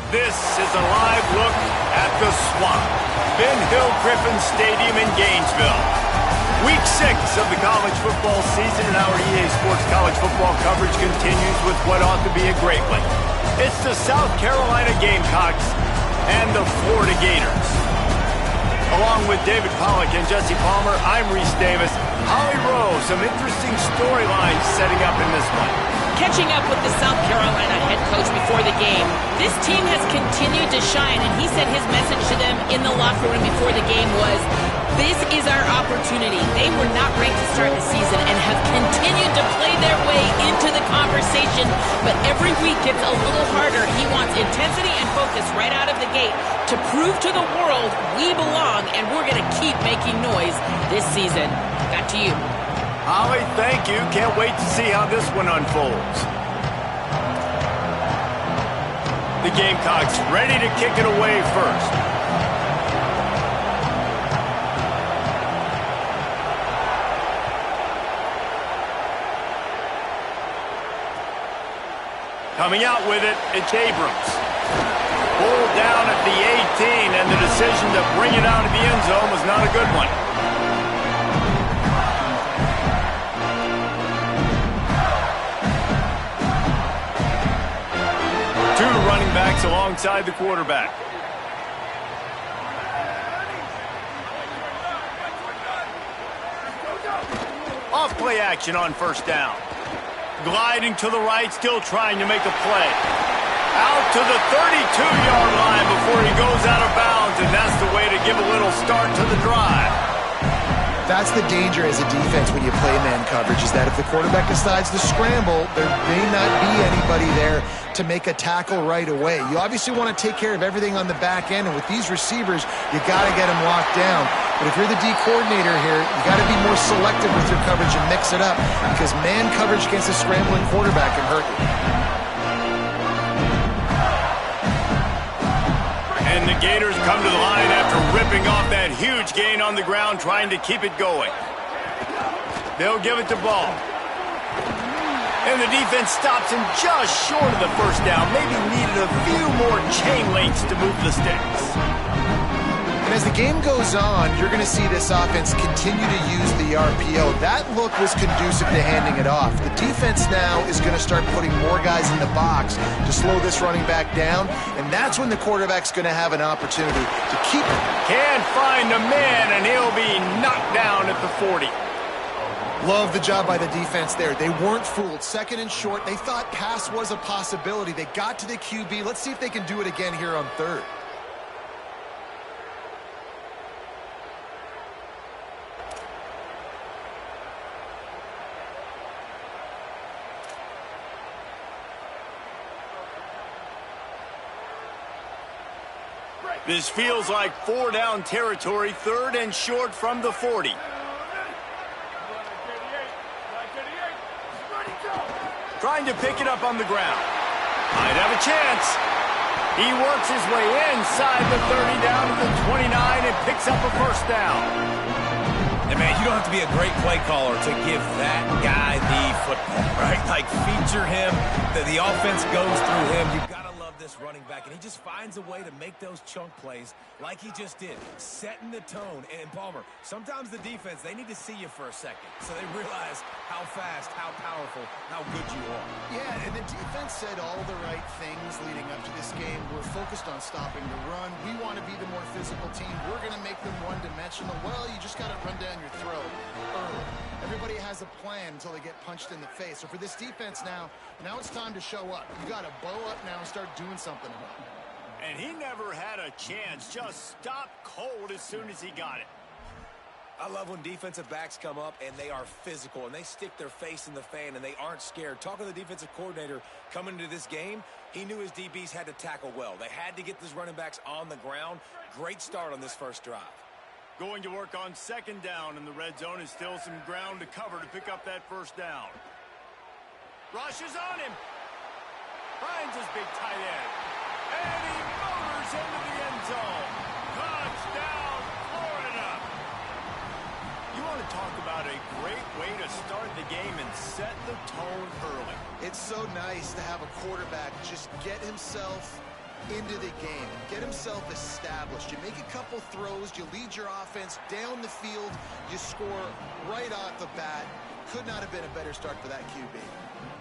This is a live look at the Swamp, Ben Hill Griffin Stadium in Gainesville. Week 6 of the college football season, and our EA Sports college football coverage continues with what ought to be a great one. It's the South Carolina Gamecocks and the Florida Gators. Along with David Pollack and Jesse Palmer, I'm Reese Davis. Holly Rowe, some interesting storylines setting up in this one. Catching up with the South Carolina head coach before the game, this team has continued to shine, and he said his message to them in the locker room before the game was, this is our opportunity. They were not ranked to start the season and have continued to play their way into the conversation, but every week gets a little harder. He wants intensity and focus right out of the gate to prove to the world we belong, and we're going to keep making noise this season. Back to you. Holly, thank you. Can't wait to see how this one unfolds. The Gamecocks ready to kick it away first. Coming out with it, it's Abrams. Pulled down at the 18, and the decision to bring it out of the end zone was not a good one. Two running backs alongside the quarterback. Off play action on first down. Gliding to the right, still trying to make a play. Out to the 32-yard line before he goes out of bounds, and that's the way to give a little start to the drive. That's the danger as a defense when you play man coverage, is that if the quarterback decides to scramble, there may not be anybody there to make a tackle right away. You obviously want to take care of everything on the back end, and with these receivers, you got to get them locked down. But if you're the D coordinator here, you got to be more selective with your coverage and mix it up, because man coverage against a scrambling quarterback can hurt you. And the Gators come to the line after ripping off that huge gain on the ground, trying to keep it going. They'll give it to Ball. And the defense stops him just short of the first down. Maybe needed a few more chain links to move the sticks. And as the game goes on, you're going to see this offense continue to use the RPO. That look was conducive to handing it off. The defense now is going to start putting more guys in the box to slow this running back down, and that's when the quarterback's going to have an opportunity to keep it. Can't find a man, and he'll be knocked down at the 40. Love the job by the defense there. They weren't fooled. Second and short, they thought pass was a possibility. They got to the QB. Let's see if they can do it again here on third. This feels like 4-down territory, third and short from the 40. Trying to pick it up on the ground. Might have a chance. He works his way inside the 30 down to the 29 and picks up a first down. And man, you don't have to be a great play caller to give that guy the football, right? Like feature him, the offense goes through him. You've got to love this running back, and he just finds a way to make those chunk plays like he just did, setting the tone. And Palmer, sometimes the defense, they need to see you for a second so they realize how fast, how powerful, how good you are. Yeah, and the defense said all the right things leading up to this game. We're focused on stopping the run. We want to be the more physical team. We're going to make them one-dimensional. Well, you just got to run down your throat early. Everybody has a plan until they get punched in the face. So for this defense now it's time to show up. You got to bow up now and start doing something about it. And he never had a chance. Just stopped cold as soon as he got it. I love when defensive backs come up and they are physical and they stick their face in the fan and they aren't scared. Talking to the defensive coordinator coming into this game, he knew his DBs had to tackle well. They had to get these running backs on the ground. Great start on this first drive. Going to work on second down, and the red zone is still some ground to cover to pick up that first down. Rush is on him. Finds his big tight end. And he motors into the end zone. Touchdown, Florida. You want to talk about a great way to start the game and set the tone early. It's so nice to have a quarterback just get himself into the game, get himself established. You make a couple throws, you lead your offense down the field, you score right off the bat. Could not have been a better start for that QB.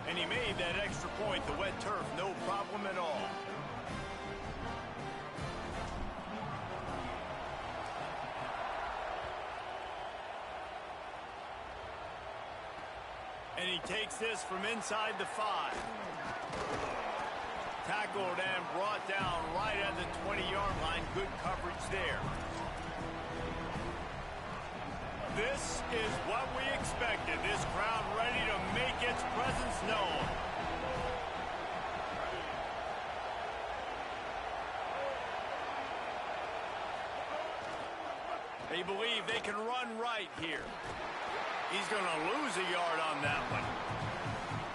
And he made that extra point, the wet turf, no problem at all. And he takes this from inside the 5. Tackled and brought down right at the 20-yard line. Good coverage there. This is what we expected. This crowd ready to make its presence known. They believe they can run right here. He's going to lose a yard on that one.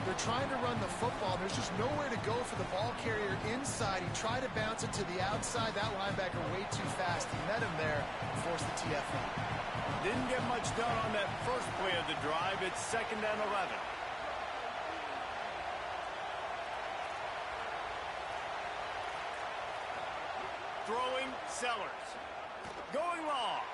They're trying to run the football. There's just nowhere to go for the ball carrier inside. He tried to bounce it to the outside. That linebacker way too fast. He met him there and forced the TFL. Didn't get much done on that first play of the drive. It's 2nd and 11. Throwing Sellers. Going long.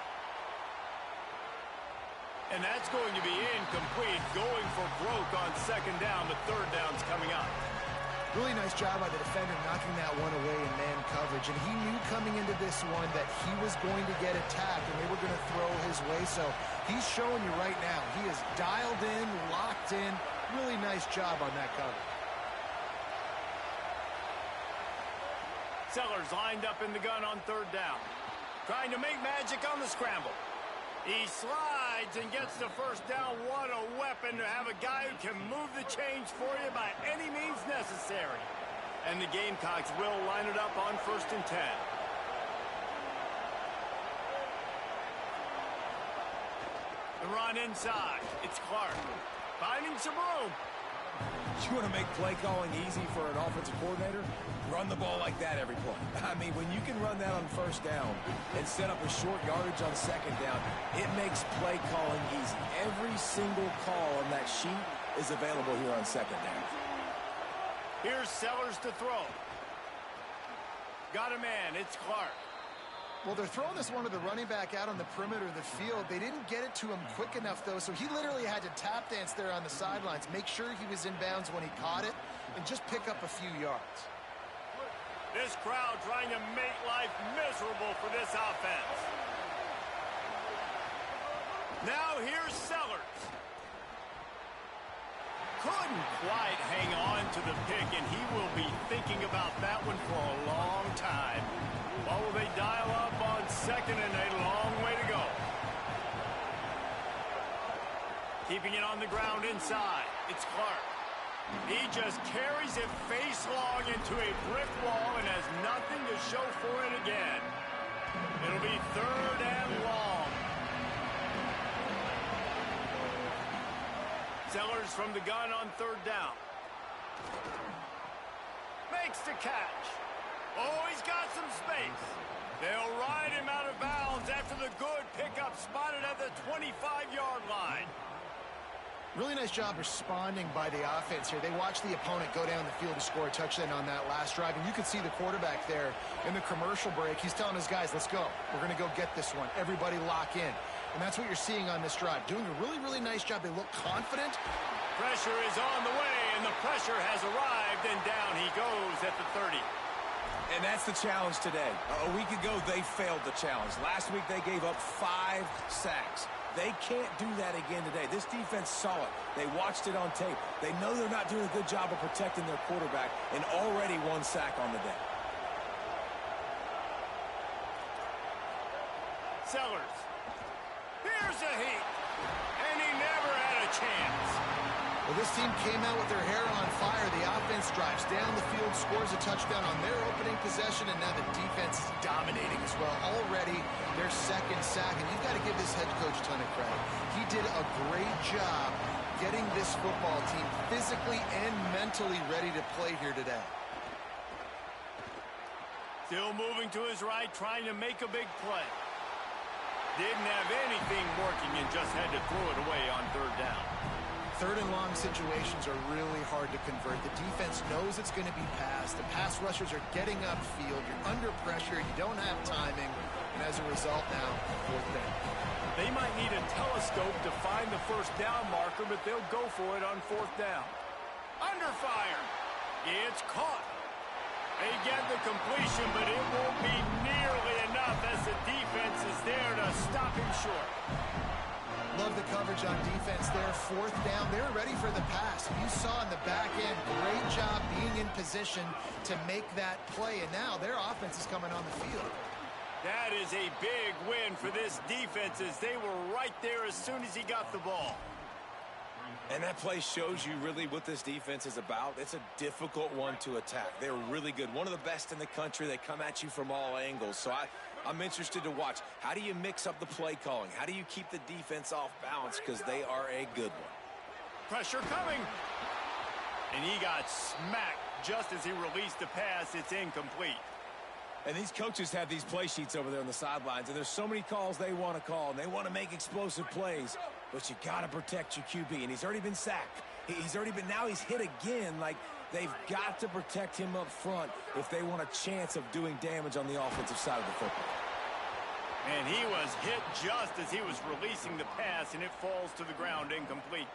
And that's going to be incomplete. Going for broke on 2nd down. The 3rd down's coming up. Really nice job by the defender knocking that one away in man coverage. And he knew coming into this one that he was going to get attacked and they were going to throw his way. So he's showing you right now. He is dialed in, locked in. Really nice job on that cover. Sellers lined up in the gun on 3rd down. Trying to make magic on the scramble. He slides and gets the 1st down. What a weapon to have a guy who can move the chains for you by any means necessary. And the Gamecocks will line it up on 1st and 10. The run inside. It's Clark. Finding some room. You want to make play calling easy for an offensive coordinator? Run the ball like that every play. I mean, when you can run that on 1st down and set up a short yardage on 2nd down, it makes play calling easy. Every single call on that sheet is available here on 2nd down. Here's Sellers to throw. Got a man. It's Clark. Well, they're throwing this one to the running back out on the perimeter of the field. They didn't get it to him quick enough, though, so he literally had to tap dance there on the sidelines, make sure he was in bounds when he caught it, and just pick up a few yards. This crowd trying to make life miserable for this offense. Now here's Sellers. Couldn't quite hang on to the pick, and he will be thinking about that one for a long time. What will they dial up on 2nd and a long way to go? Keeping it on the ground inside. It's Clark. He just carries it face long into a brick wall and has nothing to show for it again. It'll be 3rd and long. Sellers from the gun on 3rd down. Makes the catch. Oh, he's got some space. They'll ride him out of bounds after the good pickup spotted at the 25-yard line. Really nice job responding by the offense here. They watched the opponent go down the field to score a touchdown on that last drive, and you could see the quarterback there in the commercial break. He's telling his guys, let's go. We're going to go get this one. Everybody lock in. And that's what you're seeing on this drive. Doing a really, really nice job. They look confident. Pressure is on the way, and the pressure has arrived, and down he goes at the 30. And that's the challenge today. A week ago, they failed the challenge. Last week, they gave up 5 sacks. They can't do that again today. This defense saw it. They watched it on tape. They know they're not doing a good job of protecting their quarterback, and already 1 sack on the day. Sellers. Here's a heat. And he never had a chance. Well, this team came out with their hair on fire. The offense drives down the field, scores a touchdown on their opening possession, and now the defense is dominating as well. Already their 2nd sack, and you've got to give this head coach a ton of credit. He did a great job getting this football team physically and mentally ready to play here today. Still moving to his right, trying to make a big play. Didn't have anything working and just had to throw it away on 3rd down. Third and long situations are really hard to convert. The defense knows it's going to be passed. The pass rushers are getting upfield. You're under pressure. You don't have timing. And as a result now, fourth down. They might need a telescope to find the first down marker, but they'll go for it on fourth down. Under fire. It's caught. They get the completion, but it won't be nearly enough as the defense is there to stop him short. Love the coverage on defense there. Fourth down. They're ready for the pass. You saw in the back end, great job being in position to make that play. And now their offense is coming on the field. That is a big win for this defense as they were right there as soon as he got the ball. And that play shows you really what this defense is about. It's a difficult one to attack. They're really good. One of the best in the country. They come at you from all angles. So I'm interested to watch. How do you mix up the play calling? How do you keep the defense off balance? Because they are a good one. Pressure coming. And he got smacked just as he released the pass. It's incomplete. And these coaches have these play sheets over there on the sidelines, and there's so many calls they want to call, and they want to make explosive plays, but you got to protect your QB, and he's already been sacked. Now he's hit again. Like, they've got to protect him up front if they want a chance of doing damage on the offensive side of the football. And he was hit just as he was releasing the pass, and it falls to the ground incomplete.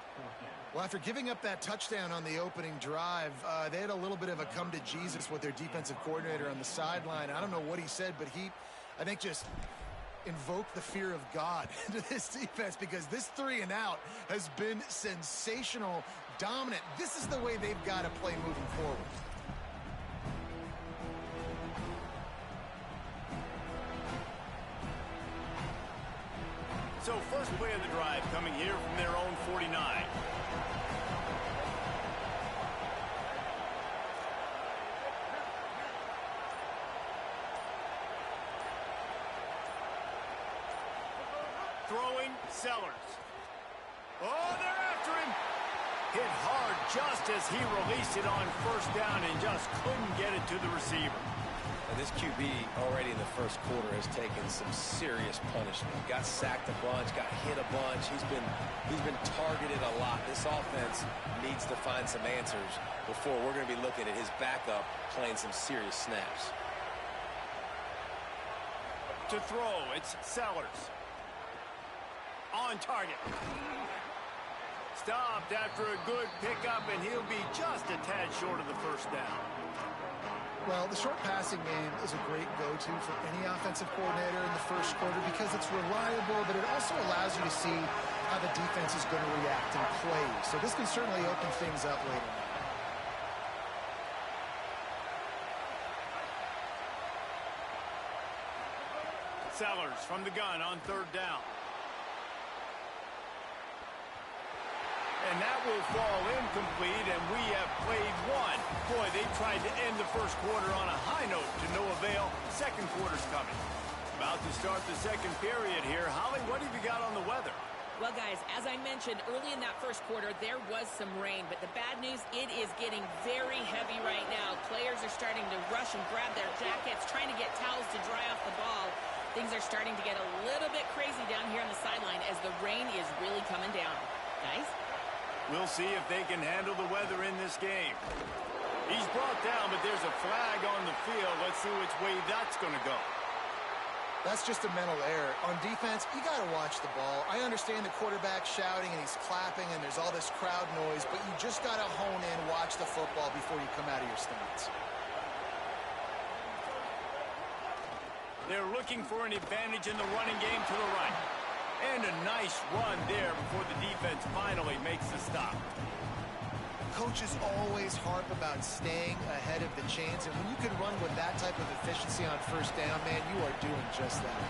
Well, after giving up that touchdown on the opening drive, they had a little bit of a come to Jesus with their defensive coordinator on the sideline. I don't know what he said, but I think, just invoked the fear of God into this defense, because this 3-and-out has been sensational, dominant. This is the way they've got to play moving forward. So first play of the drive coming here from their own 49. Throwing, Sellers. Oh, they're after him. Hit hard just as he released it on first down and just couldn't get it to the receiver. And this QB already in the first quarter has taken some serious punishment. Got sacked a bunch, got hit a bunch. He's been targeted a lot. This offense needs to find some answers before we're going to be looking at his backup playing some serious snaps. To throw, it's Sellers. On target. Stopped after a good pickup, and he'll be just a tad short of the first down. Well, the short passing game is a great go-to for any offensive coordinator in the first quarter because it's reliable, but it also allows you to see how the defense is going to react and play. So this can certainly open things up later on. Sellers from the gun on third down. And that will fall incomplete, and we have played one. Boy, they tried to end the first quarter on a high note to no avail. Second quarter's coming. About to start the second period here. Holly, what have you got on the weather? Well, guys, as I mentioned, early in that first quarter, there was some rain. But the bad news, it is getting very heavy right now. Players are starting to rush and grab their jackets, trying to get towels to dry off the ball. Things are starting to get a little bit crazy down here on the sideline as the rain is really coming down. Guys? We'll see if they can handle the weather in this game. He's brought down, but there's a flag on the field. Let's see which way that's going to go. That's just a mental error. On defense, you got to watch the ball. I understand the quarterback shouting and he's clapping and there's all this crowd noise, but you just got to hone in, watch the football before you come out of your stance. They're looking for an advantage in the running game to the right. And a nice run there before the defense finally makes the stop. Coaches always harp about staying ahead of the chains, and when you can run with that type of efficiency on first down, man, you are doing just that.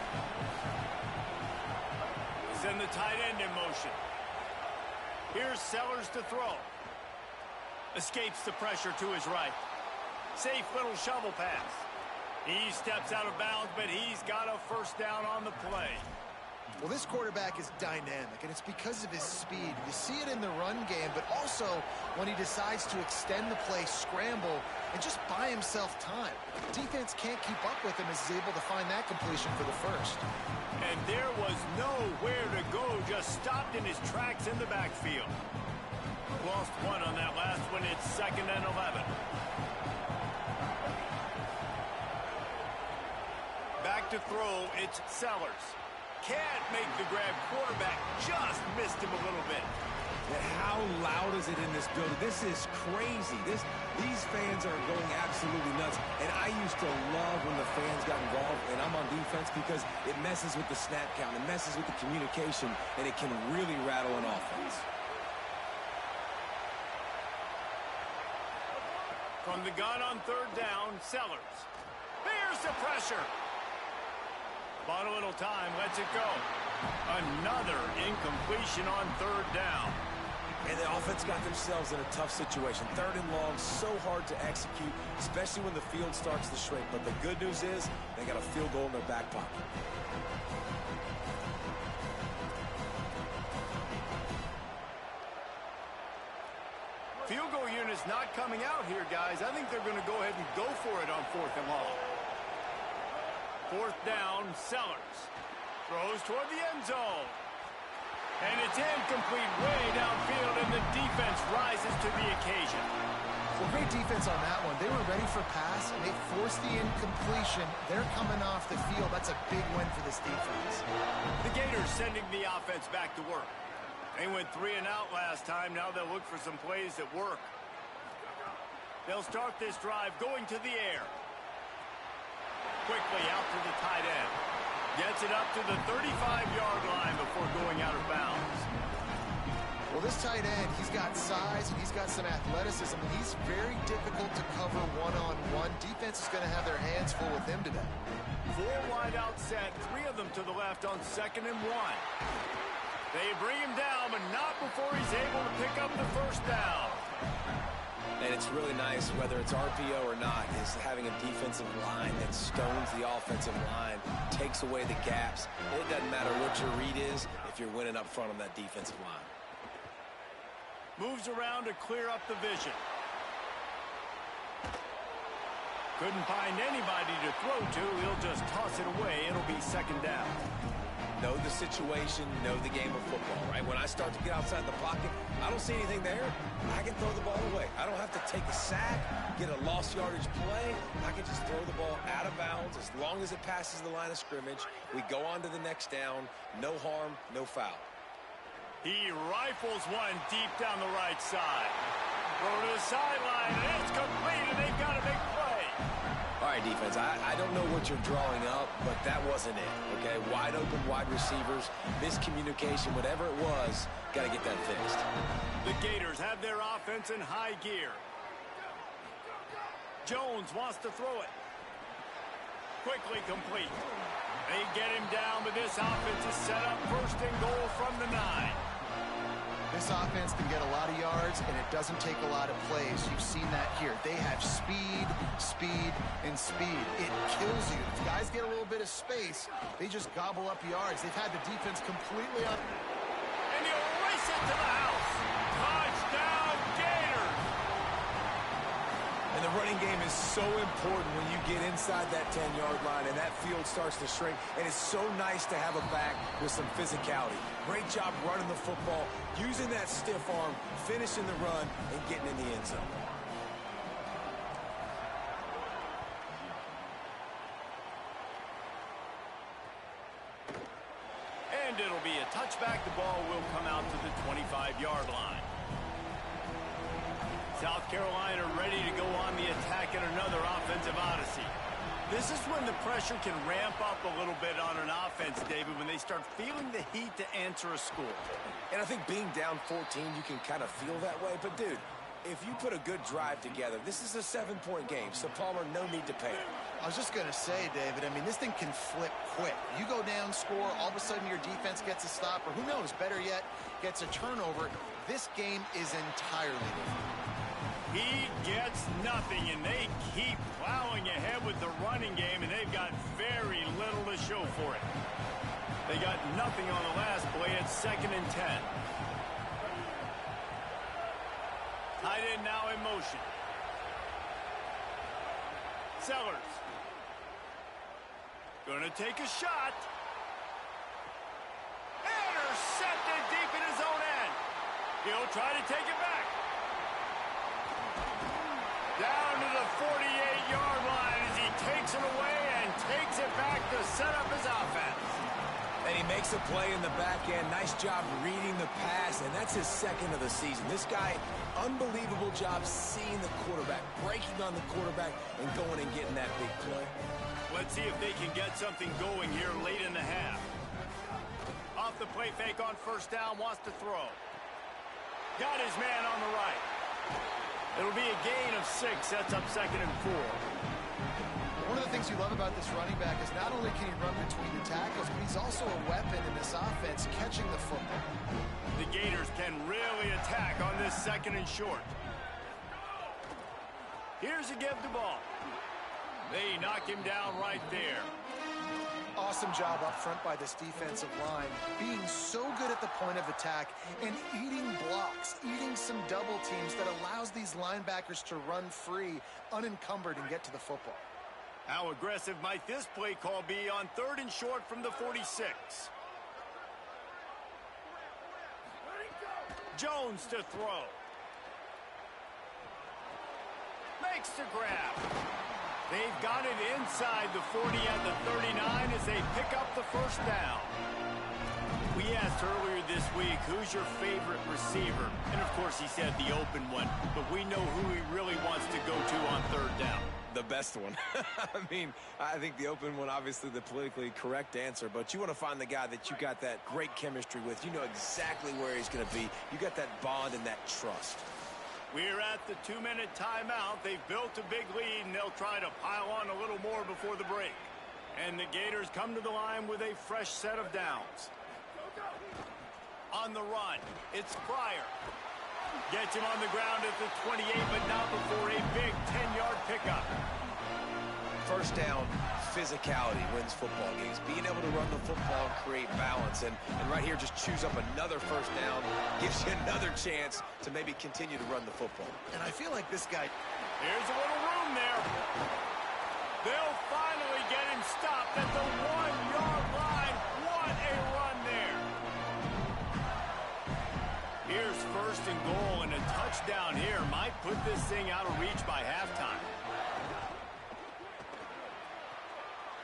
Send the tight end in motion. Here's Sellers to throw. Escapes the pressure to his right. Safe little shovel pass. He steps out of bounds, but he's got a first down on the play. Well, this quarterback is dynamic, and it's because of his speed. You see it in the run game, but also when he decides to extend the play, scramble, and just buy himself time. Defense can't keep up with him as he's able to find that completion for the first. And there was nowhere to go, just stopped in his tracks in the backfield. Lost one on that last one. It's 2nd and 11. Back to throw, it's Sellers. Can't make the grab. Quarterback just missed him a little bit. How loud is it in this building? This is crazy. These fans are going absolutely nuts. And I used to love when the fans got involved, and I'm on defense, because it messes with the snap count. It messes with the communication, and it can really rattle an offense. From the gun on 3rd down, Sellers. Here's the pressure. Bought a little time, lets it go. Another incompletion on 3rd down. And the offense got themselves in a tough situation. 3rd and long, so hard to execute, especially when the field starts to shrink. But the good news is they got a field goal in their back pocket. Field goal unit's not coming out here, guys. I think they're going to go ahead and go for it on 4th and long. 4th down, Sellers. Throws toward the end zone. And it's incomplete way downfield, and the defense rises to the occasion. Well, great defense on that one. They were ready for pass, and they forced the incompletion. They're coming off the field. That's a big win for this defense. The Gators sending the offense back to work. They went 3 and out last time. Now they'll look for some plays that work. They'll start this drive going to the air. Quickly out to the tight end. Gets it up to the 35-yard line before going out of bounds. Well, this tight end, he's got size and he's got some athleticism, and he's very difficult to cover one-on-one. Defense is going to have their hands full with him today. 4 wide out set, 3 of them to the left on 2nd and 1. They bring him down, but not before he's able to pick up the 1st down. And it's really nice, whether it's RPO or not, is having a defensive line that stones the offensive line, takes away the gaps. It doesn't matter what your read is if you're winning up front on that defensive line. Moves around to clear up the vision. Couldn't find anybody to throw to. He'll just toss it away. It'll be 2nd down. Know the situation, know the game of football, right? When I start to get outside the pocket, I don't see anything there. I can throw the ball away. I don't have to take a sack, get a lost yardage play. I can just throw the ball out of bounds as long as it passes the line of scrimmage. We go on to the next down. No harm, no foul. He rifles one deep down the right side. Throw to the sideline, and it's complete, and they've got a big play. All right, defense, I don't know what you're drawing up, but that wasn't it, okay? Wide open wide receivers, miscommunication, whatever it was, got to get that fixed. The Gators have their offense in high gear. Jones wants to throw it. Quickly complete. They get him down, but this offense is set up 1st and goal from the 9. This offense can get a lot of yards, and it doesn't take a lot of plays. You've seen that here. They have speed, and speed. It kills you. If guys get a little bit of space, they just gobble up yards. They've had the defense completely up. And he'll race it to the house. Touchdown, Gators! And the running game is so important when you get inside that 10-yard line and that field starts to shrink. And it's so nice to have a back with some physicality. Great job running the football, using that stiff arm, finishing the run, and getting in the end zone. And it'll be a touchback. The ball will come out to the 25-yard line. South Carolina ready to go on the attack in another offensive odyssey. This is when the pressure can ramp up a little bit on an offense, David, when they start feeling the heat to answer a score. And I think being down 14, you can kind of feel that way. But, dude, if you put a good drive together, this is a 7-point game. So, Palmer, no need to panic. I was just going to say, David, I mean, this thing can flip quick. You go down, score, all of a sudden your defense gets a stop, or who knows, better yet, gets a turnover. This game is entirely different. He gets nothing, and they keep plowing ahead with the running game, and they've got very little to show for it. They got nothing on the last play. It's 2nd and 10. Tight end now in motion. Sellers. Gonna take a shot. Intercepted deep in his own end. He'll try to take it back. Down to the 48-yard line as he takes it away and takes it back to set up his offense. And he makes a play in the back end. Nice job reading the pass, and that's his second of the season. This guy, unbelievable job seeing the quarterback, breaking on the quarterback, and going and getting that big play. Let's see if they can get something going here late in the half. Off the play fake on first down, wants to throw. Got his man on the right. It'll be a gain of 6, sets up 2nd and 4. One of the things you love about this running back is not only can he run between the tackles, but he's also a weapon in this offense catching the football. The Gators can really attack on this 2nd and short. Here's a give the ball. They knock him down right there. Awesome job up front by this defensive line, being so good at the point of attack and eating blocks, eating some double teams that allows these linebackers to run free, unencumbered, and get to the football. How aggressive might this play call be on 3rd and short from the 46? Jones to throw. Makes the grab. They've got it inside the 40 at the 39 as they pick up the first down. We asked earlier this week, who's your favorite receiver? And, of course, he said the open one. But we know who he really wants to go to on 3rd down. The best one. I mean, I think the open one, obviously the politically correct answer, but you want to find the guy that you got that great chemistry with. You know exactly where he's going to be. You got that bond and that trust. We're at the 2-minute timeout. They've built a big lead, and they'll try to pile on a little more before the break. And the Gators come to the line with a fresh set of downs. On the run, it's Pryor. Gets him on the ground at the 28, but not before a big 10-yard pickup. First down, physicality wins football games. Being able to run the football and create balance. And right here, just choose up another first down. Gives you another chance to maybe continue to run the football. And I feel like this guy... Here's a little room there. They'll finally get him stopped at the 1-yard line. What a run there. Here's 1st and goal, and a touchdown here might put this thing out of reach by halftime.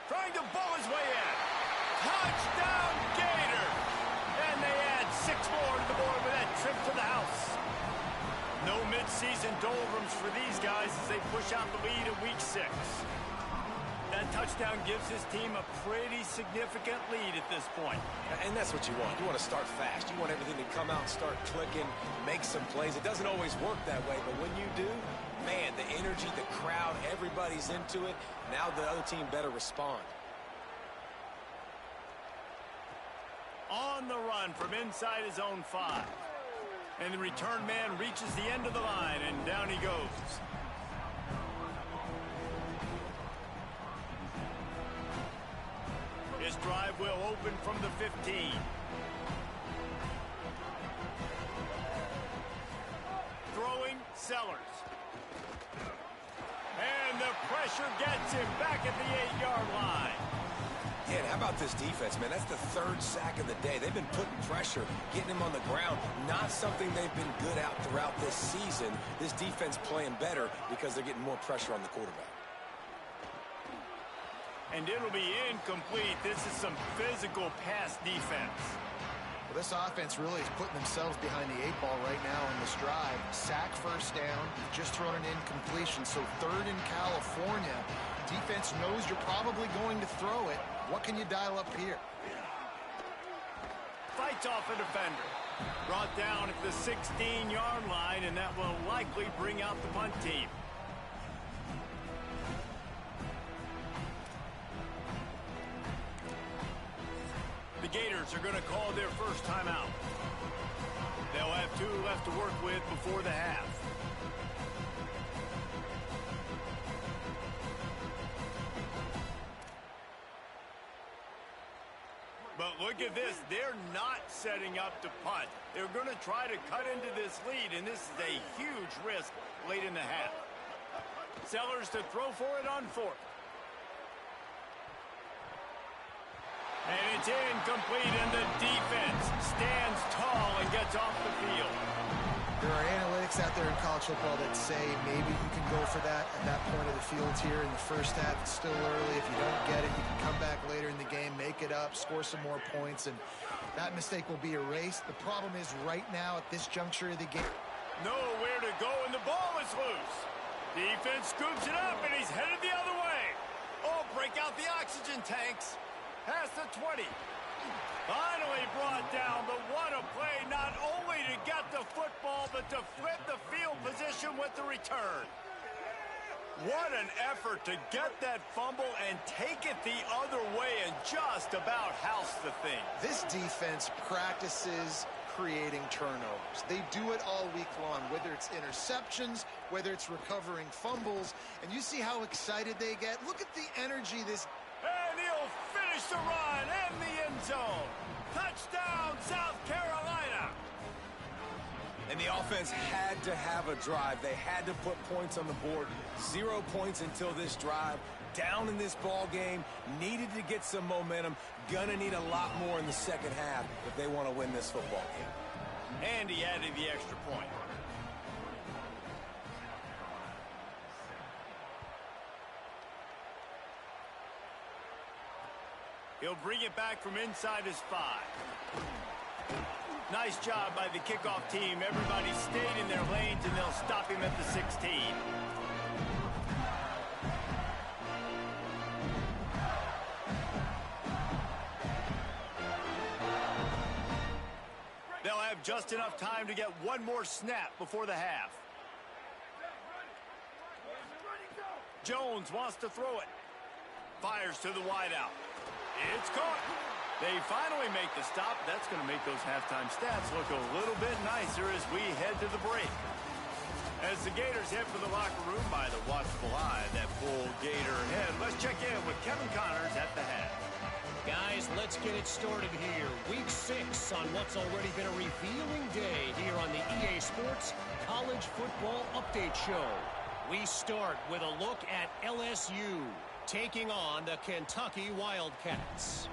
Trying to bull his way in. Touchdown, Gator! And they add 6 more to the board with that trip to the house. No midseason doldrums for these guys as they push out the lead in week 6. That touchdown gives his team a pretty significant lead at this point. And that's what you want. You want to start fast. You want everything to come out and start clicking, make some plays. It doesn't always work that way, but when you do, man, the energy, the crowd, everybody's into it. Now the other team better respond. On the run from inside his own 5. And the return man reaches the end of the line, and down he goes. His drive will open from the 15. Throwing, Sellers. And the pressure gets him back at the 8-yard line. Yeah, and how about this defense, man? That's the 3rd sack of the day. They've been putting pressure, getting him on the ground. Not something they've been good at throughout this season. This defense playing better because they're getting more pressure on the quarterback. And it'll be incomplete. This is some physical pass defense. Well, this offense really is putting themselves behind the 8 ball right now in this drive. Sack, first down. You've just thrown an incompletion, so 3rd in California. Defense knows you're probably going to throw it. What can you dial up here? Fights off a defender. Brought down at the 16-yard line, and that will likely bring out the punt team. The Gators are going to call their first timeout. They'll have 2 left to work with before the half. But look at this. They're not setting up to punt. They're going to try to cut into this lead, and this is a huge risk late in the half. Sellers to throw for it on 4th. And it's incomplete, and the defense stands tall and gets off the field. There are analytics out there in college football that say maybe you can go for that at that point of the field here in the first half. It's still early. If you don't get it, you can come back later in the game, make it up, score some more points, and that mistake will be erased. The problem is right now at this juncture of the game. Nowhere to go, and the ball is loose. Defense scoops it up, and he's headed the other way. Oh, break out the oxygen tanks. Past the 20. Finally brought down, but what a play, not only to get the football, but to flip the field position with the return. What an effort to get that fumble and take it the other way and just about house the thing. This defense practices creating turnovers. They do it all week long, whether it's interceptions, whether it's recovering fumbles, and you see how excited they get. Look at the energy this. And he'll finish the run in the end zone. Touchdown, South Carolina. And the offense had to have a drive. They had to put points on the board. 0 points until this drive. Down in this ball game. Needed to get some momentum. Gonna need a lot more in the second half if they want to win this football game. And he added the extra point. He'll bring it back from inside his 5. Nice job by the kickoff team. Everybody stayed in their lanes, and they'll stop him at the 16. They'll have just enough time to get one more snap before the half. Jones wants to throw it. Fires to the wideout. It's caught. They finally make the stop. That's going to make those halftime stats look a little bit nicer as we head to the break. As the Gators head for the locker room by the watchful eye, that full Gator head. Let's check in with Kevin Connors at the head. Guys, let's get it started here. Week 6 on what's already been a revealing day here on the EA Sports College Football Update Show. We start with a look at LSU taking on the Kentucky Wildcats.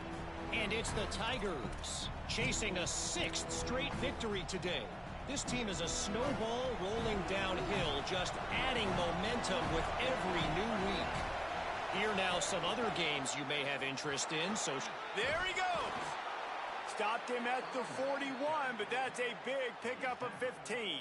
And it's the Tigers chasing a 6th straight victory today. This team is a snowball rolling downhill, just adding momentum with every new week. Here now some other games you may have interest in. So there he goes. Stopped him at the 41, but that's a big pickup of 15.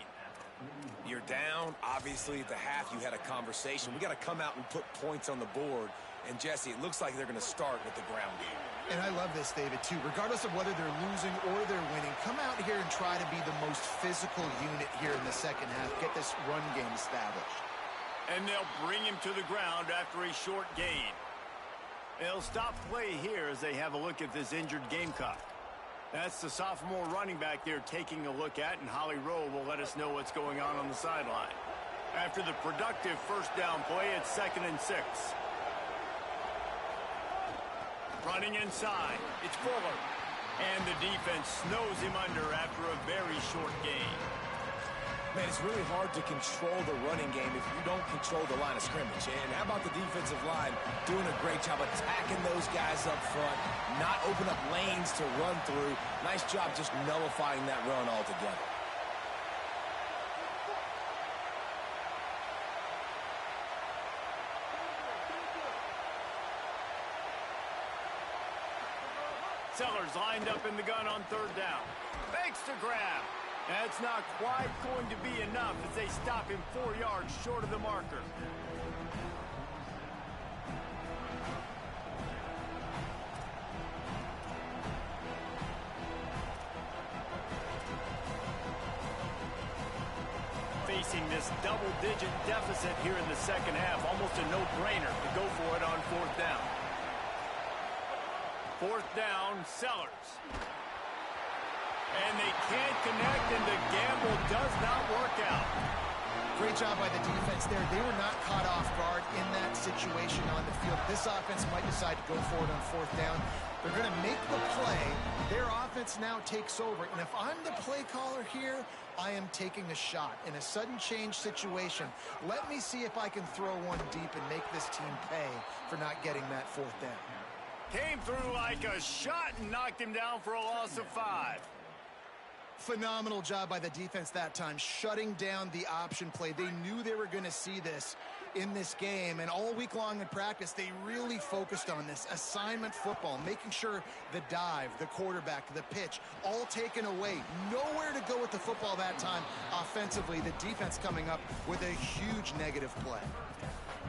You're down. Obviously, at the half, you had a conversation. We got to come out and put points on the board. And, Jesse, it looks like they're going to start with the ground game. And I love this, David, too. Regardless of whether they're losing or they're winning, come out here and try to be the most physical unit here in the second half. Get this run game established. And they'll bring him to the ground after a short gain. They'll stop play here as they have a look at this injured Gamecock. That's the sophomore running back they're taking a look at, and Holly Rowe will let us know what's going on the sideline. After the productive first down play, it's 2nd and 6. Running inside, it's Fuller. And the defense snows him under after a very short gain. Man, it's really hard to control the running game if you don't control the line of scrimmage. And how about the defensive line doing a great job attacking those guys up front, not open up lanes to run through. Nice job just nullifying that run altogether. Sellers lined up in the gun on 3rd down. Fakes to grab. That's not quite going to be enough as they stop him 4 yards short of the marker. Facing this double-digit deficit here in the second half, almost a no-brainer to go for it on 4th down. 4th down, Sellers. And they can't connect, and the gamble does not work out. Great job by the defense there. They were not caught off guard in that situation on the field. This offense might decide to go for it on 4th down. They're going to make the play. Their offense now takes over. And if I'm the play caller here, I am taking a shot in a sudden change situation. Let me see if I can throw one deep and make this team pay for not getting that 4th down. Came through like a shot and knocked him down for a loss of 5. Phenomenal job by the defense that time, shutting down the option play. They knew they were going to see this in this game, and all week long in practice, they really focused on this assignment football, making sure the dive, the quarterback, the pitch, all taken away. Nowhere to go with the football that time offensively. The defense coming up with a huge negative play.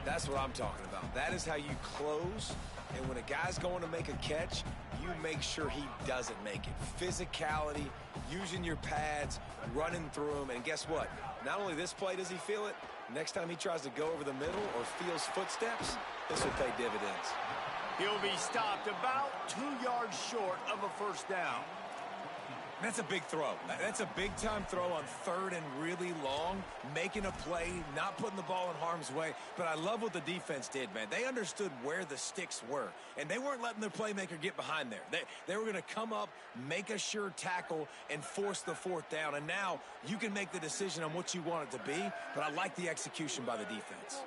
That's what I'm talking about. That is how you close, and when a guy's going to make a catch, you make sure he doesn't make it. Physicality, using your pads, running through them, and guess what? Not only this play does he feel it, next time he tries to go over the middle or feels footsteps, this will pay dividends. He'll be stopped about 2 yards short of a first down. That's a big throw. That's a big-time throw on 3rd and really long, making a play, not putting the ball in harm's way. But I love what the defense did, man. They understood where the sticks were, and they weren't letting their playmaker get behind there. They were going to come up, make a sure tackle, and force the 4th down. And now you can make the decision on what you want it to be, but I like the execution by the defense.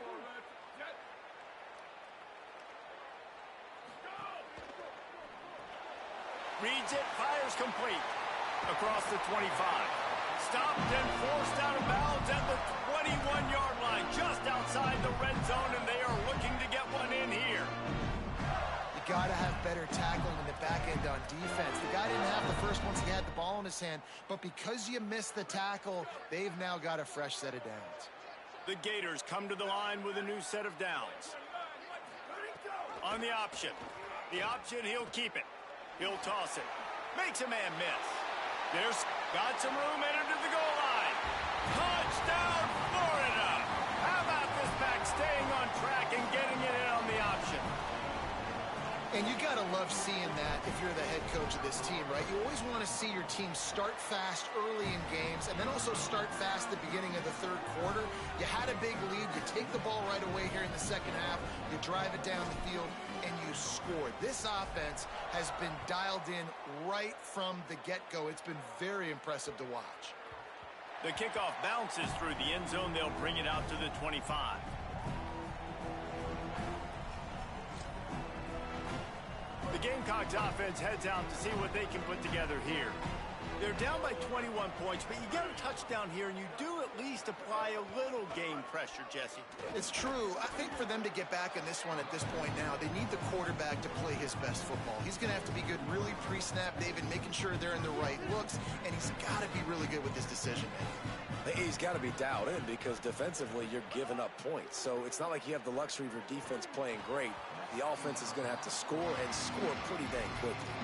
Reads it, fires complete. Across the 25. Stopped and forced out of bounds at the 21-yard line, just outside the red zone, and they are looking to get one in here. You got to have better tackling in the back end on defense. The guy didn't have the first once he had the ball in his hand, but because you missed the tackle, they've now got a fresh set of downs. The Gators come to the line with a new set of downs. On the option. The option, he'll keep it. He'll toss it. Makes a man miss. There's got some room, entered to the goal line. Touchdown, Florida! How about this back staying on track and getting it in on the option? And you got to love seeing that if you're the head coach of this team, right? You always want to see your team start fast early in games and then also start fast at the beginning of the 3rd quarter. You had a big lead. You take the ball right away here in the 2nd half. You drive it down the field, and you scored. This offense has been dialed in right from the get-go. It's been very impressive to watch. The kickoff bounces through the end zone. They'll bring it out to the 25. The Gamecocks offense heads out to see what they can put together here. They're down by 21 points, but you get a touchdown here, and you do at least apply a little game pressure, Jesse. It's true. I think for them to get back in this one at this point now, they need the quarterback to play his best football. He's going to have to be good really pre-snap, David, making sure they're in the right looks, and he's got to be really good with his decision-making. He's got to be dialed in because defensively you're giving up points. So it's not like you have the luxury of your defense playing great. The offense is going to have to score and score pretty dang quickly.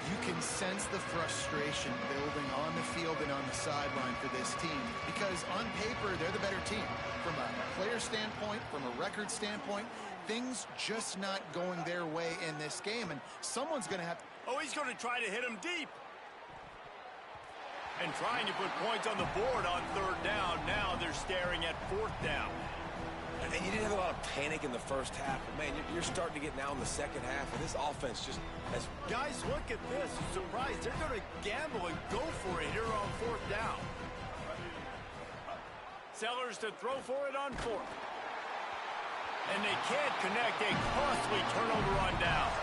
You can sense the frustration building on the field and on the sideline for this team because on paper, they're the better team. From a player standpoint, from a record standpoint, things just not going their way in this game, and someone's going to have to... Oh, he's going to try to hit him deep. And trying to put points on the board on 3rd down. Now they're staring at 4th down. And you didn't have a lot of panic in the first half. But, man, you're starting to get now in the 2nd half, and this offense just has... Guys, look at this. Surprised. They're going to gamble and go for it here on 4th down. Sellers to throw for it on 4th. And they can't connect. A costly turnover on downs.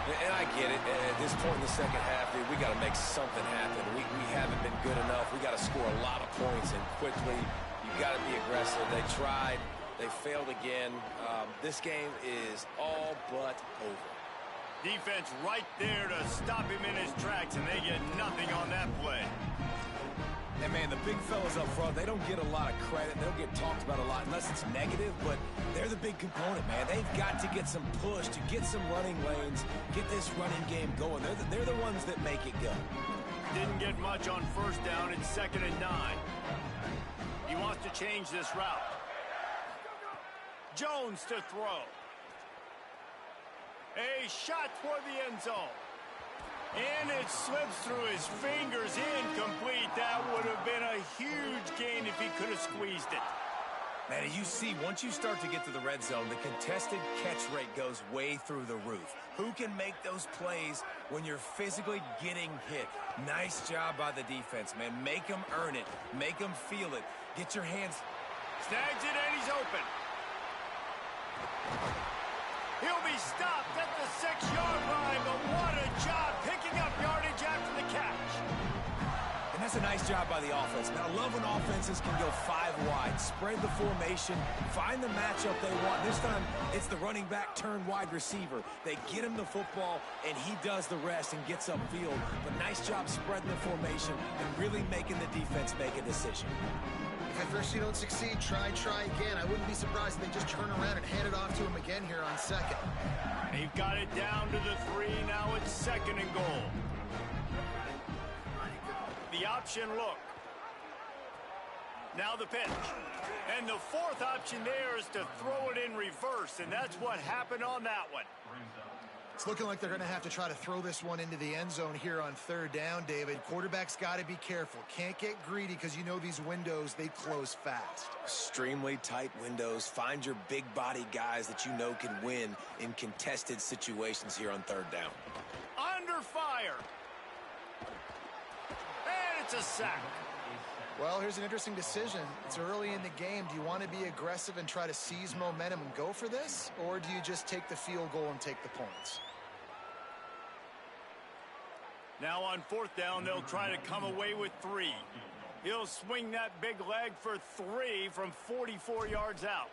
And I get it. At this point in the 2nd half, we got to make something happen. We haven't been good enough. We got to score a lot of points, and quickly. You got to be aggressive. They tried. They failed again. This game is all but over. Defense right there to stop him in his tracks, and they get nothing on that play. And, man, the big fellas up front, they don't get a lot of credit. They don't get talked about a lot unless it's negative, but they're the big component, man. They've got to get some push, to get some running lanes, get this running game going. They're the ones that make it go. Didn't get much on 1st down. It's 2nd and 9. He wants to change this route. Jones to throw. A shot toward the end zone. And it slips through his fingers, incomplete. That would have been a huge gain if he could have squeezed it. Man, as you see, once you start to get to the red zone, the contested catch rate goes way through the roof. Who can make those plays when you're physically getting hit? Nice job by the defense, man. Make them earn it. Make them feel it. Get your hands. Snags it, and he's open. He'll be stopped at the 6-yard line, but what a job picking up yardage after the catch. That's a nice job by the offense. Now, I love when offenses can go 5 wide, spread the formation, find the matchup they want. This time, it's the running back turned wide receiver. They get him the football, and he does the rest and gets upfield. But nice job spreading the formation and really making the defense make a decision. If at first you don't succeed, try again. I wouldn't be surprised if they just turn around and hand it off to him again here on second. They've got it down to the 3. Now it's 2nd and goal. The option look. Now the pitch. And the 4th option there is to throw it in reverse, and that's what happened on that one. It's looking like they're going to have to try to throw this one into the end zone here on 3rd down, David. Quarterback's got to be careful. Can't get greedy because you know these windows, they close fast. Extremely tight windows. Find your big body guys that you know can win in contested situations here on 3rd down. Under fire. And it's a sack. Well, here's an interesting decision. It's early in the game. Do you want to be aggressive and try to seize momentum and go for this? Or do you just take the field goal and take the points? Now on 4th down, they'll try to come away with 3. He'll swing that big leg for 3 from 44 yards out.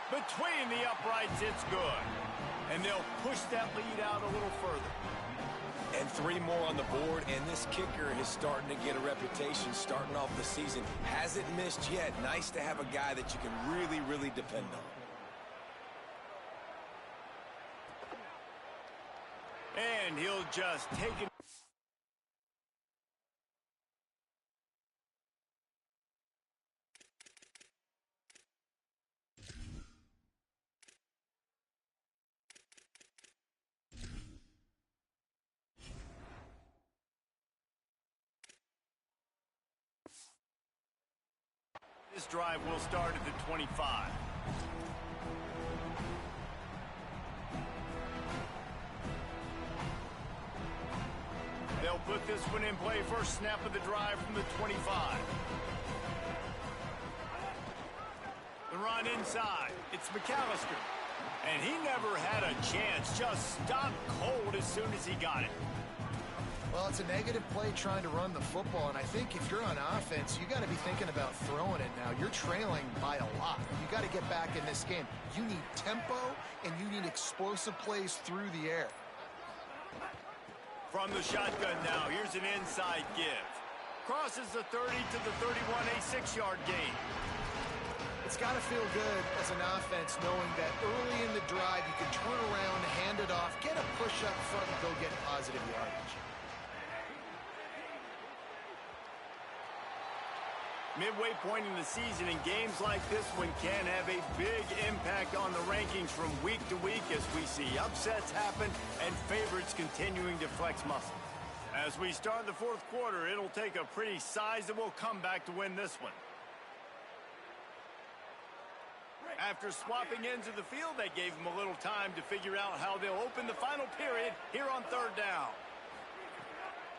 Between the uprights, it's good. And they'll push that lead out a little further. And 3 more on the board, and this kicker is starting to get a reputation starting off the season. Hasn't missed yet. Nice to have a guy that you can really, really depend on. And he'll just take it. This drive will start at the 25. They'll put this one in play. First snap of the drive from the 25. The run inside. It's McAllister. And he never had a chance. Just stopped cold as soon as he got it. Well, it's a negative play trying to run the football, and I think if you're on offense, you got to be thinking about throwing it now. You're trailing by a lot. You got to get back in this game. You need tempo, and you need explosive plays through the air. From the shotgun now, here's an inside give. Crosses the 30 to the 31, a 6-yard gain. It's got to feel good as an offense knowing that early in the drive you can turn around, hand it off, get a push up front, and go get positive yardage. Midway point in the season, and games like this one can have a big impact on the rankings from week to week as we see upsets happen and favorites continuing to flex muscles. As we start the 4th quarter, it'll take a pretty sizable comeback to win this one. After swapping ends of the field, that gave them a little time to figure out how they'll open the final period here on 3rd down.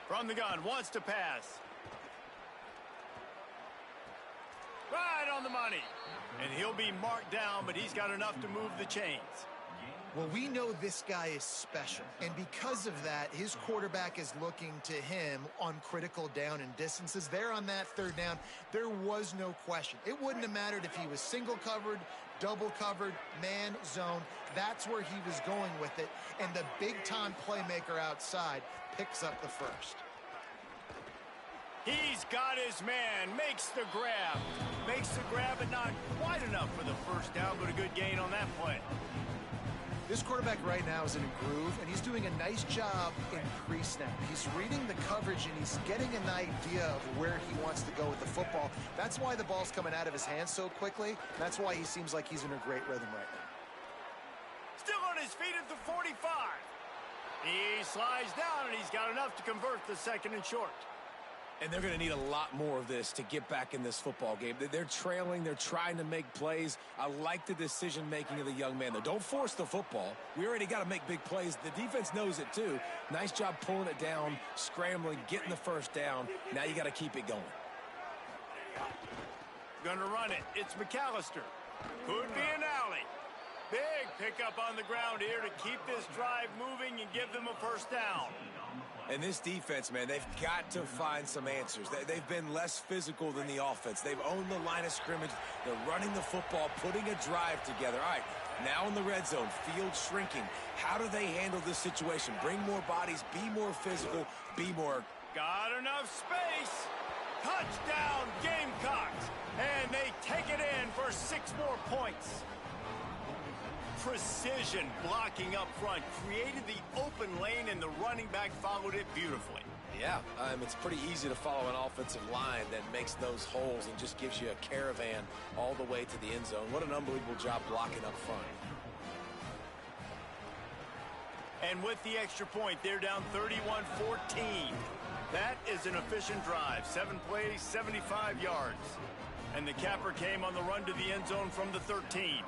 From the gun, wants to pass. Right on the money. And he'll be marked down, but he's got enough to move the chains. Well, we know this guy is special, and because of that, his quarterback is looking to him on critical down and distances. There on that 3rd down, there was no question. It wouldn't have mattered if he was single covered, double covered, man, zone. That's where he was going with it, and the big-time playmaker outside picks up the first. He's got his man, makes the grab. Makes the grab, but not quite enough for the first down, but a good gain on that play. This quarterback right now is in a groove, and he's doing a nice job in pre-snap. He's reading the coverage, and he's getting an idea of where he wants to go with the football. That's why the ball's coming out of his hands so quickly. That's why he seems like he's in a great rhythm right now. Still on his feet at the 45. He slides down, and he's got enough to convert the 2nd and short. And they're going to need a lot more of this to get back in this football game. They're trailing. They're trying to make plays. I like the decision-making of the young man, though. Don't force the football. We already got to make big plays. The defense knows it, too. Nice job pulling it down, scrambling, getting the first down. Now you got to keep it going. Going to run it. It's McAllister. Could be an alley. Big pickup on the ground here to keep this drive moving and give them a first down. And this defense, man, they've got to find some answers. They've been less physical than the offense. They've owned the line of scrimmage. They're running the football, putting a drive together. All right, now in the red zone, field shrinking. How do they handle this situation? Bring more bodies, be more physical, be more... Got enough space. Touchdown, Gamecocks. And they take it in for 6 more points. Precision blocking up front created the open lane, and the running back followed it beautifully. Yeah, it's pretty easy to follow an offensive line that makes those holes and just gives you a caravan all the way to the end zone. What an unbelievable job blocking up front. And with the extra point, they're down 31-14. That is an efficient drive. 7 plays, 75 yards. And the capper came on the run to the end zone from the 13.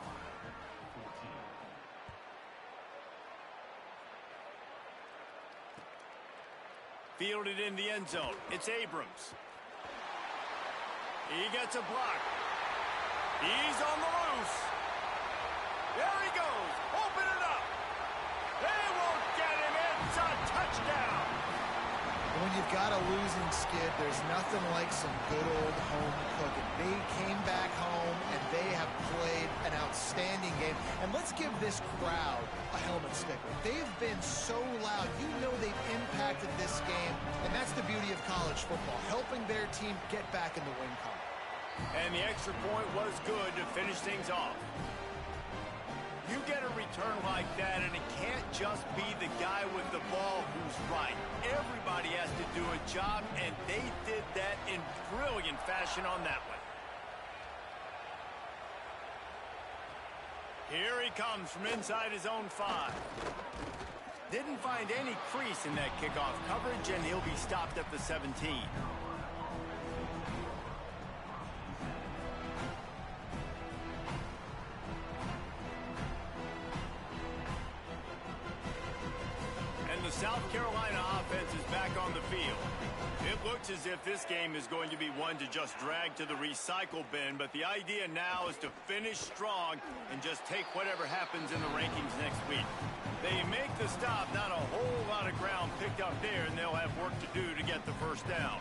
Fielded in the end zone. It's Abrams. He gets a block. He's on the loose. There he goes. Open it up. They won't get him. It's a touchdown. When you've got a losing skid, there's nothing like some good old home cooking. They came back home, and they have played an outstanding game. And let's give this crowd a helmet sticker. They've been so loud. You know they've impacted this game, and that's the beauty of college football, helping their team get back in the win column. And the extra point was good to finish things off. You get a return like that, and it can't just be the guy with the ball who's right. Everybody has to do a job, and they did that in brilliant fashion on that one. Here he comes from inside his own 5. Didn't find any crease in that kickoff coverage, and he'll be stopped at the 17. The South Carolina offense is back on the field. It looks as if this game is going to be one to just drag to the recycle bin, but the idea now is to finish strong and just take whatever happens in the rankings next week. They make the stop, not a whole lot of ground picked up there, and they'll have work to do to get the first down.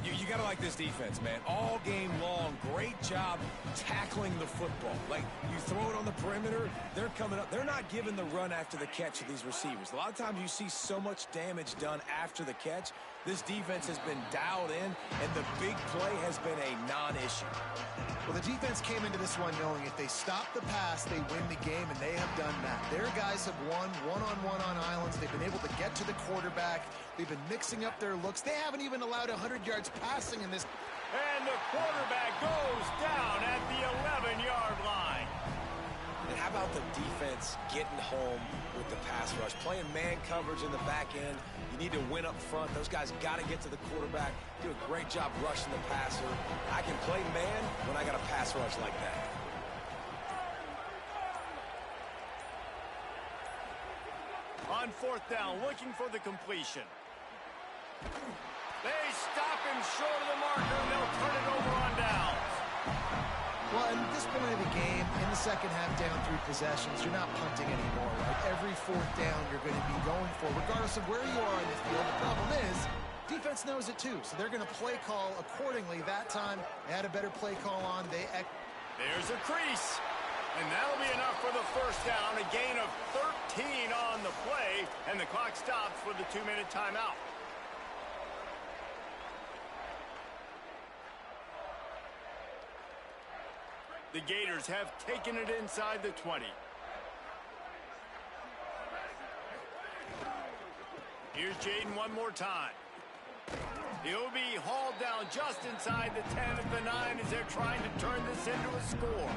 You got to like this defense, man. All game long, great job tackling the football. Like, you throw it on the perimeter, they're coming up. They're not giving the run after the catch to these receivers. A lot of times you see so much damage done after the catch. This defense has been dialed in, and the big play has been a non-issue. Well, the defense came into this one knowing if they stop the pass, they win the game, and they have done that. Their guys have won one-on-one on islands. They've been able to get to the quarterback. They've been mixing up their looks. They haven't even allowed 100 yards passing in this. And the quarterback goes down at the 11-yard line. And how about the defense getting home with the pass rush? Playing man coverage in the back end. You need to win up front. Those guys got to get to the quarterback. Do a great job rushing the passer. I can play man when I got a pass rush like that. On 4th down, looking for the completion. They stop him short of the marker, and they'll turn it over on downs. Well, at this point of the game, in the second half, down 3 possessions, you're not punting anymore, right? Every 4th down you're going to be going for, regardless of where you are in the field. The problem is, defense knows it too, so they're going to play call accordingly. That time, they had a better play call on. There's a crease, and that'll be enough for the first down. A gain of 13 on the play, and the clock stops for the 2-minute timeout. The Gators have taken it inside the 20. Here's Jaden one more time. He'll be hauled down just inside the 10 at the 9 as they're trying to turn this into a score.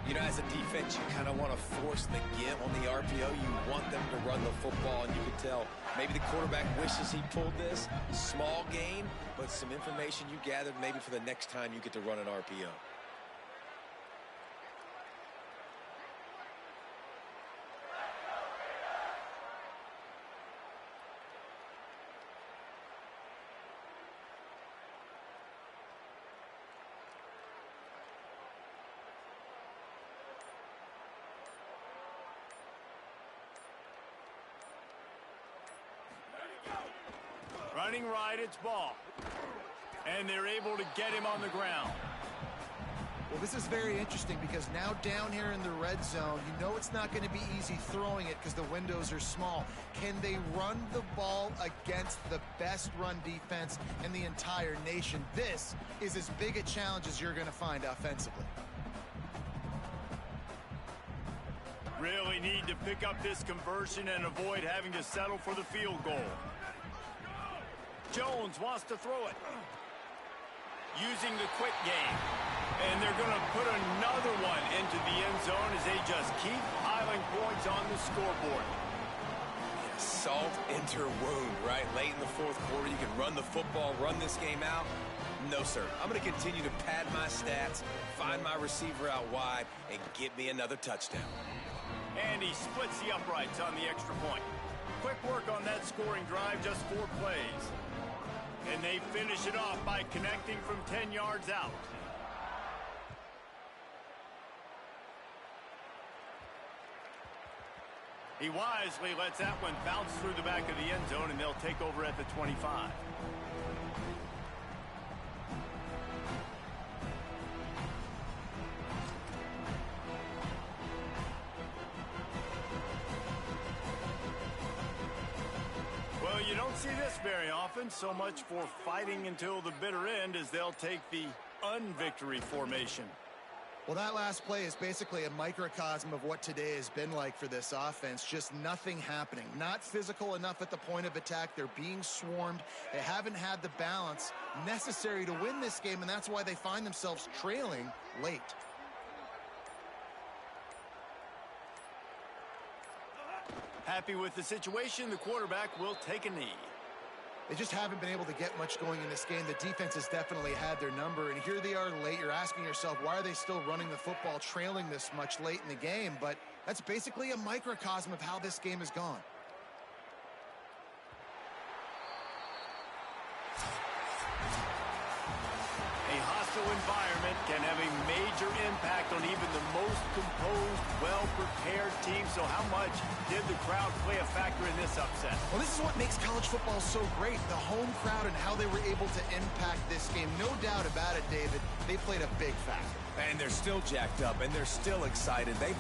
You know, as a defense, you kind of want to force the give on the RPO. You want them to run the football, and you can tell maybe the quarterback wishes he pulled this. Small gain, but some information you gathered maybe for the next time you get to run an RPO. Running right, it's ball. And they're able to get him on the ground. Well, this is very interesting because now down here in the red zone, you know it's not going to be easy throwing it because the windows are small. Can they run the ball against the best run defense in the entire nation? This is as big a challenge as you're going to find offensively. Really need to pick up this conversion and avoid having to settle for the field goal. Jones wants to throw it. Using the quick game. And they're going to put another one into the end zone as they just keep piling points on the scoreboard. Yeah, salt into wound, right? Late in the fourth quarter, you can run the football, run this game out. No, sir. I'm going to continue to pad my stats, find my receiver out wide, and get me another touchdown. And he splits the uprights on the extra point. Quick work on that scoring drive, just 4 plays. And they finish it off by connecting from 10 yards out. He wisely lets that one bounce through the back of the end zone, and they'll take over at the 25. Well, you don't see this very often. So much for fighting until the bitter end as they'll take the un-victory formation. Well, that last play is basically a microcosm of what today has been like for this offense. Just nothing happening. Not physical enough at the point of attack. They're being swarmed. They haven't had the balance necessary to win this game, and that's why they find themselves trailing late. Happy with the situation, the quarterback will take a knee. They just haven't been able to get much going in this game. The defense has definitely had their number, and here they are late. You're asking yourself, why are they still running the football, trailing this much late in the game? But that's basically a microcosm of how this game has gone. A hostile environment can have a major impact on even the most composed, well-prepared team. So how much did the crowd play a factor in this upset? Well, this is what makes college football so great, the home crowd and how they were able to impact this game. No doubt about it, David. They played a big factor. And they're still jacked up, and they're still excited. They